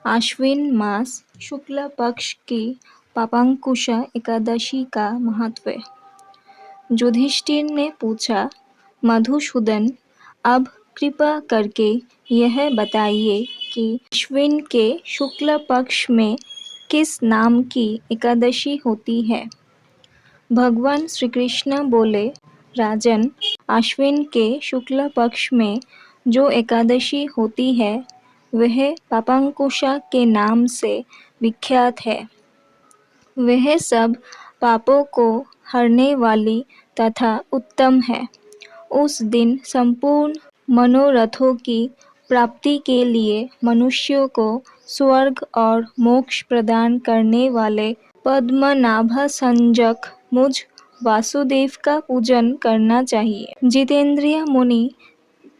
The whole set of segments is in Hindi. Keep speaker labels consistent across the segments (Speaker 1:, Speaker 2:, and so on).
Speaker 1: आश्विन मास शुक्ल पक्ष की पापांकुशा एकादशी का महत्व। युधिष्ठिर ने पूछा, मधुसूदन, अब कृपा करके यह बताइए कि आश्विन के शुक्ल पक्ष में किस नाम की एकादशी होती है। भगवान श्री कृष्ण बोले, राजन, आश्विन के शुक्ल पक्ष में जो एकादशी होती है वह पापांकुशा के नाम से विख्यात है। वह सब पापों को हरने वाली तथा उत्तम है। उस दिन संपूर्ण मनोरथों की प्राप्ति के लिए मनुष्यों को स्वर्ग और मोक्ष प्रदान करने वाले पद्मनाभ संजक मुझ वासुदेव का पूजन करना चाहिए। जितेंद्रिय मुनि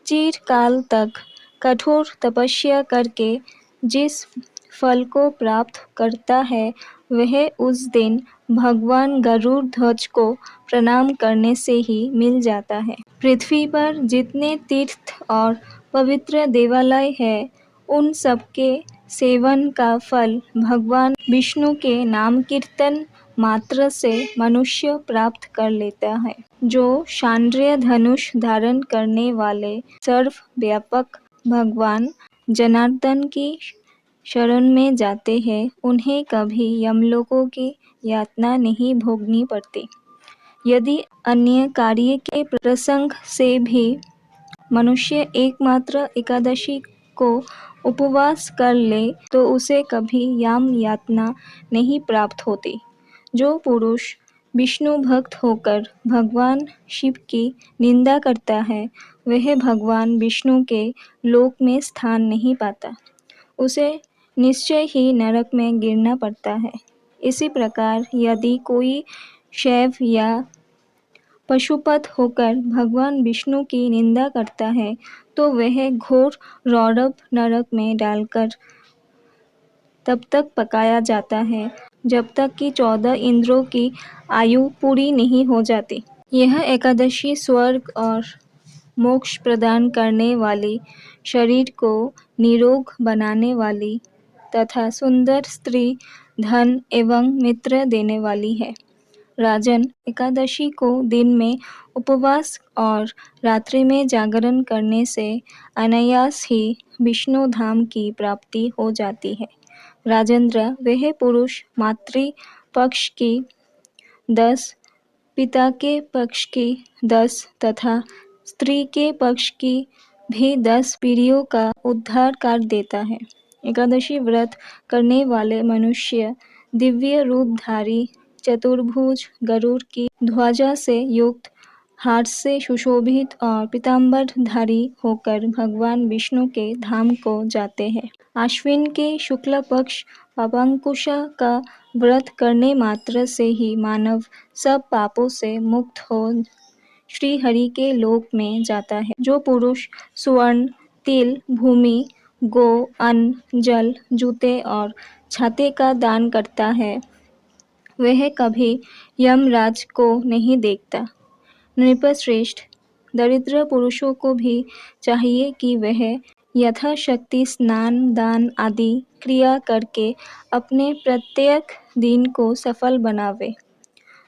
Speaker 1: चिरकाल तक कठोर तपस्या करके जिस फल को प्राप्त करता है वह उस दिन भगवान गरुड़ ध्वज को प्रणाम करने से ही मिल जाता है। पृथ्वी पर जितने तीर्थ और पवित्र देवालय हैं उन सबके सेवन का फल भगवान विष्णु के नाम कीर्तन मात्र से मनुष्य प्राप्त कर लेता है। जो शांड्य धनुष धारण करने वाले सर्वव्यापक भगवान जनार्दन की शरण में जाते हैं उन्हें कभी यमलोकों की यातना नहीं भोगनी पड़ती। यदि अन्य कार्य के प्रसंग से भी मनुष्य एकमात्र एकादशी को उपवास कर ले तो उसे कभी यम यातना नहीं प्राप्त होती। जो पुरुष विष्णु भक्त होकर भगवान शिव की निंदा करता है वह भगवान विष्णु के लोक में स्थान नहीं पाता। उसे निश्चय ही नरक में गिरना पड़ता है। इसी प्रकार यदि कोई शैव या पशुपत होकर भगवान विष्णु की निंदा करता है तो वह घोर रौरव नरक में डालकर तब तक पकाया जाता है जब तक कि 14 इंद्रों की आयु पूरी नहीं हो जाती। यह एकादशी स्वर्ग और मोक्ष प्रदान करने वाली, शरीर को निरोग बनाने वाली तथा सुंदर स्त्री, धन एवं मित्र देने वाली है। राजन, एकादशी को दिन में उपवास और रात्रि में जागरण करने से अनायास ही विष्णु धाम की प्राप्ति हो जाती है। राजेंद्र, वह पुरुष मातृ पक्ष की 10, पिता के पक्ष की 10 तथा स्त्री के पक्ष की भी 10 पीढ़ियों का उद्धार कर देता है। एकादशी व्रत करने वाले मनुष्य दिव्य रूपधारी चतुर्भुज गरुड़ की ध्वजा से युक्त, हाथ से सुशोभित और पीतांबरधारी होकर भगवान विष्णु के धाम को जाते हैं। आश्विन के शुक्ल पक्ष पापांकुशा का व्रत करने मात्र से ही मानव सब पापों से मुक्त हो श्री हरि के लोक में जाता है। जो पुरुष स्वर्ण, तिल, भूमि, गो, अन्न, जल, जूते और छाते का दान करता है वह कभी यमराज को नहीं देखता। नृपश्रेष्ठ, दरिद्र पुरुषों को भी चाहिए कि वह यथाशक्ति स्नान, दान आदि क्रिया करके अपने प्रत्येक दिन को सफल बनावे।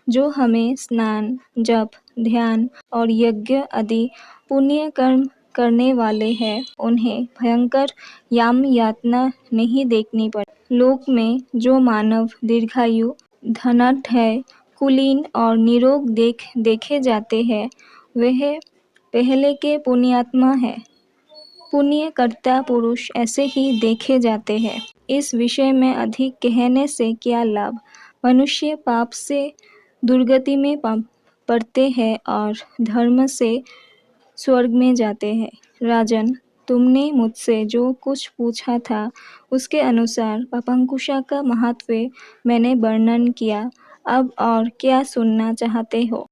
Speaker 1: जो हमें स्नान, जप, ध्यान और यज्ञ आदि पुण्य कर्म करने वाले हैं उन्हें भयंकर यम यातना नहीं देखनी पड़ती। लोक में जो मानव दीर्घायु, धनाढ्य है, कुलीन और निरोग देखे जाते हैं वह पहले के पुण्यात्मा है। पुण्य करता पुरुष ऐसे ही देखे जाते हैं। इस विषय में अधिक कहने से क्या लाभ। मनुष्य पाप से दुर्गति में पड़ते हैं और धर्म से स्वर्ग में जाते हैं। राजन, तुमने मुझसे जो कुछ पूछा था उसके अनुसार पापांकुशा का महत्व मैंने वर्णन किया। अब और क्या सुनना चाहते हो।